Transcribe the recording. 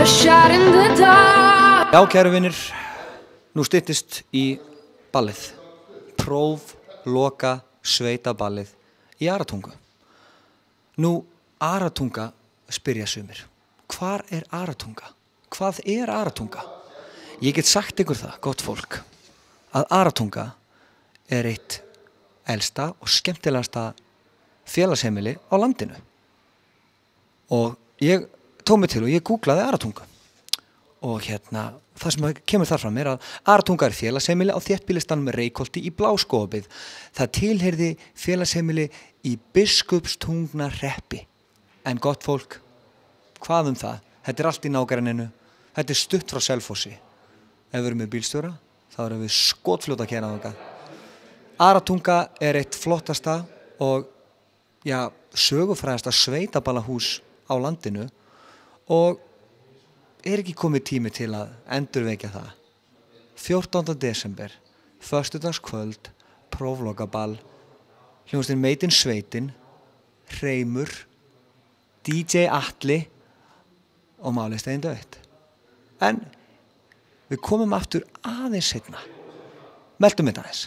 a shot in the dark. Já, kæru vinir, nú styttist í ballið. Prófloka sveitaballið í Aratungu. Nú, Aratunga spyrja sumir. Hvar Aratunga? Hvað Aratunga? Ég get sagt ykkur það, gott fólk, að Aratunga eitt elsta og skemmtilegasta félagsheimili á landinu. Og ég tók mig til og ég googlaði Aratunga. Og það sem kemur þar fram að Aratunga félagsheimili á þéttbýlisstaðnum Reykholti í Bláskógabyggð. Það tilheyrði félagsheimili í Biskupstungnahreppi. En gott fólk, hvað það? Þetta allt í nágrenninu. Þetta stutt frá Selfossi. Ef við erum með bílstjóra, þá erum við skotfljót að keyra þangað. Aratunga eitt flottasta og sögufrægasta sveitaballahús á landinu og ekki komið tími til að endurvekja það. 14. desember, föstudagskvöld, próflokaball, hljómsveitin Meitin Sveitin, Hreimur, DJ Atli og Málið dautt. En við komum aftur aðeins seinna. Meldum þetta aðeins.